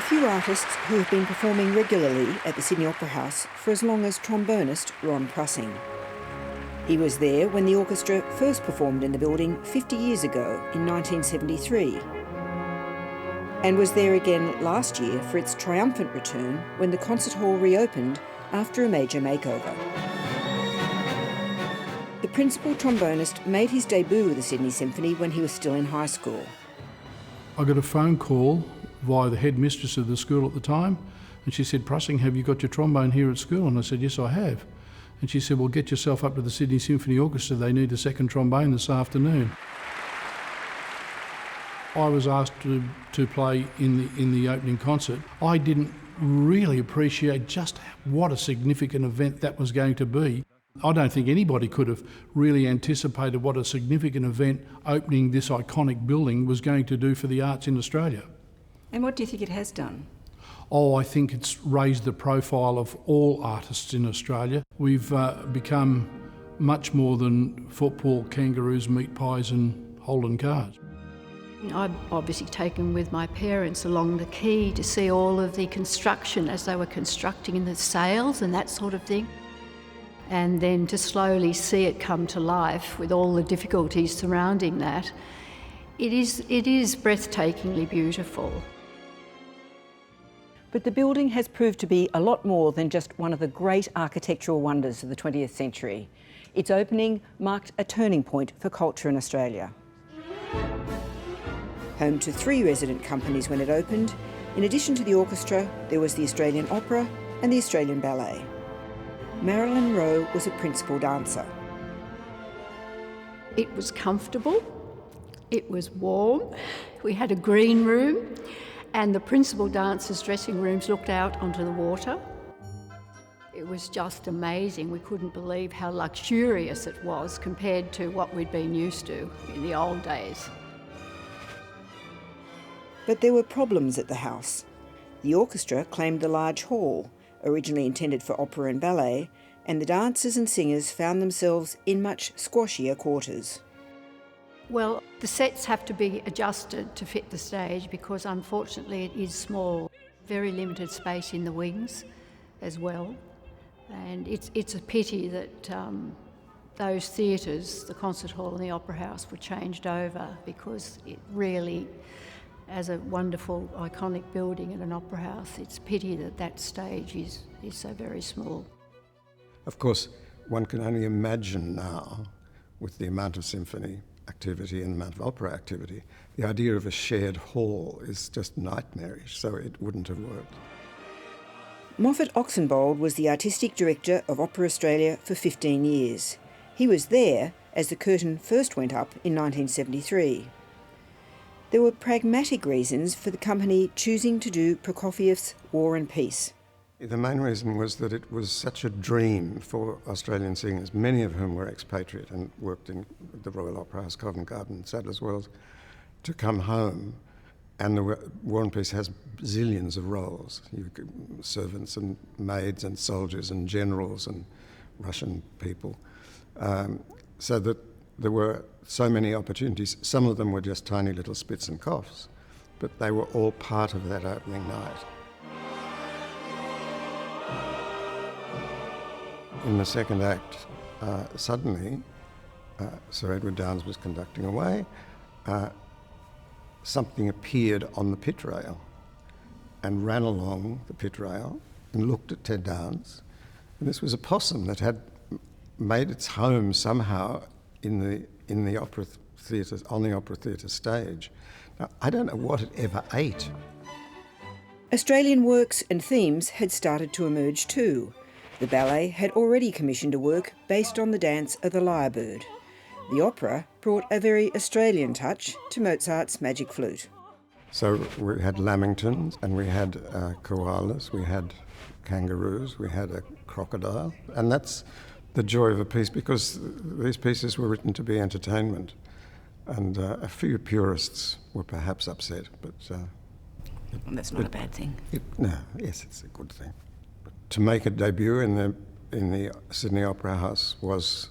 are few artists who have been performing regularly at the Sydney Opera House for as long as trombonist Ron Prussing. He was there when the orchestra first performed in the building 50 years ago in 1973, and was there again last year for its triumphant return when the concert hall reopened after a major makeover. The principal trombonist made his debut with the Sydney Symphony when he was still in high school. I got a phone call via the headmistress of the school at the time, and she said, "Prussing, have you got your trombone here at school?" And I said, "Yes, I have." And she said, "Well, get yourself up to the Sydney Symphony Orchestra. They need a second trombone this afternoon." I was asked to play in the opening concert. I didn't really appreciate just what a significant event that was going to be. I don't think anybody could have really anticipated what a significant event opening this iconic building was going to do for the arts in Australia. And what do you think it has done? Oh, I think it's raised the profile of all artists in Australia. We've become much more than football, kangaroos, meat pies and Holden cars. I've obviously taken with my parents along the quay to see all of the construction as they were constructing the sails and that sort of thing. And then to slowly see it come to life with all the difficulties surrounding that, it is breathtakingly beautiful. But the building has proved to be a lot more than just one of the great architectural wonders of the 20th century. Its opening marked a turning point for culture in Australia. Home to 3 resident companies when it opened, in addition to the orchestra, there was the Australian Opera and the Australian Ballet. Marilyn Rowe was a principal dancer. It was comfortable, it was warm, we had a green room, and the principal dancers' dressing rooms looked out onto the water. It was just amazing. We couldn't believe how luxurious it was compared to what we'd been used to in the old days. But there were problems at the house. The orchestra claimed the large hall, originally intended for opera and ballet, and the dancers and singers found themselves in much squashier quarters. Well, the sets have to be adjusted to fit the stage because unfortunately it is small. Very limited space in the wings as well. And it's a pity that those theatres, the concert hall and the opera house, were changed over because it really, as a wonderful iconic building and an opera house, it's a pity that that stage is so very small. Of course, one can only imagine now, with the amount of symphony activity and the amount of opera activity, the idea of a shared hall is just nightmarish, so it wouldn't have worked. Moffat Oxenbould was the artistic director of Opera Australia for 15 years. He was there as the curtain first went up in 1973. There were pragmatic reasons for the company choosing to do Prokofiev's War and Peace. The main reason was that it was such a dream for Australian singers, many of whom were expatriate and worked in the Royal Opera House, Covent Garden, Sadler's Wells, to come home. And the War and Peace has zillions of roles, servants and maids and soldiers and generals and Russian people. So that there were so many opportunities. Some of them were just tiny little spits and coughs, but they were all part of that opening night. In the second act, suddenly, Sir Edward Downes was conducting away, something appeared on the pit rail and ran along the pit rail and looked at Ted Downes. And this was a possum that had made its home somehow in the opera theatre, on the opera theatre stage. Now, I don't know what it ever ate. Australian works and themes had started to emerge too. The ballet had already commissioned a work based on the dance of the lyrebird. The opera brought a very Australian touch to Mozart's Magic Flute. So we had lamingtons and we had koalas, we had kangaroos, we had a crocodile. And that's the joy of a piece because these pieces were written to be entertainment. And a few purists were perhaps upset, but... that's not a bad thing. Yes, it's a good thing. But to make a debut in the Sydney Opera House was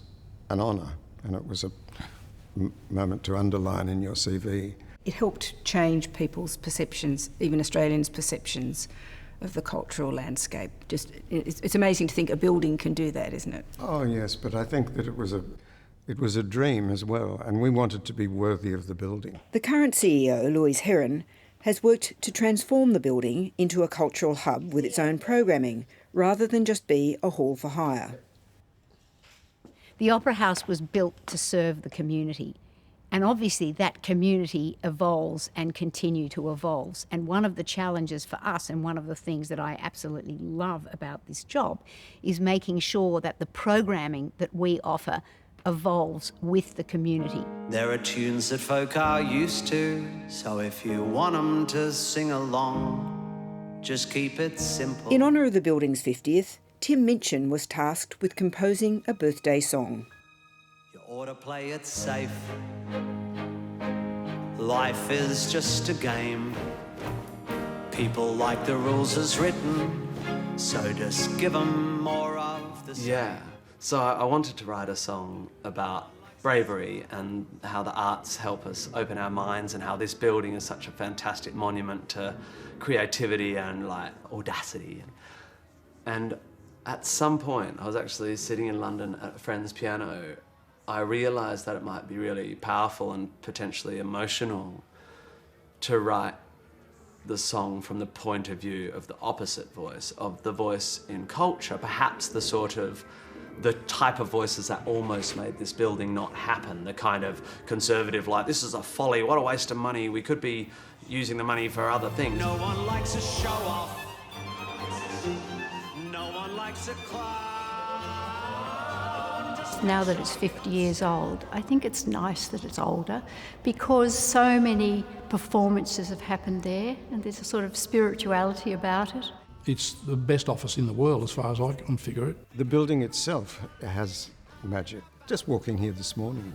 an honour, and it was a moment to underline in your CV. it helped change people's perceptions, even Australians' perceptions of the cultural landscape. Just, it's amazing to think a building can do that, isn't it? Oh yes, but I think that it was a dream as well, and we wanted to be worthy of the building. The current CEO, Louise Heron, has worked to transform the building into a cultural hub with its own programming, rather than just be a hall for hire. The Opera House was built to serve the community. And obviously that community evolves and continue to evolve. And one of the challenges for us, and one of the things that I absolutely love about this job, is making sure that the programming that we offer evolves with the community. There are tunes that folk are used to, so if you want them to sing along, just keep it simple. In honour of the building's 50th, Tim Minchin was tasked with composing a birthday song. You ought to play it safe. Life is just a game. People like the rules as written, so just give them more of the same. Yeah, so I wanted to write a song about bravery and how the arts help us open our minds, and how this building is such a fantastic monument to creativity and like audacity. And at some point, I was actually sitting in London at a friend's piano. I realised that it might be really powerful and potentially emotional to write the song from the point of view of the opposite voice, of the voice in culture, perhaps the type of voices that almost made this building not happen, the kind of conservative, like, this is a folly, what a waste of money, we could be using the money for other things. No one likes a show off. No one likes a clown. Now that it's 50 years old, I think it's nice that it's older, because so many performances have happened there and there's a sort of spirituality about it. It's the best office in the world as far as I can figure it. The building itself has magic. Just walking here this morning,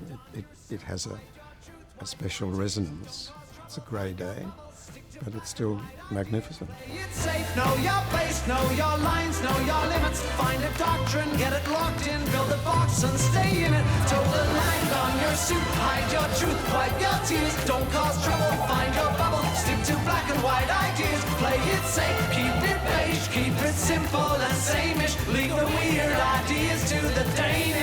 it has a special resonance. It's a grey day, but it's still magnificent. It's safe, know your place, know your lines, know your limits. Find a doctrine, get it locked in, build a box and stay in it. Toe the line on your suit, hide your truth, wipe your tears. Don't cause trouble, find your bubble, stick to black and white ideas. Play it safe, keep it beige, keep it simple and same-ish. Leave the weird ideas to the Danish.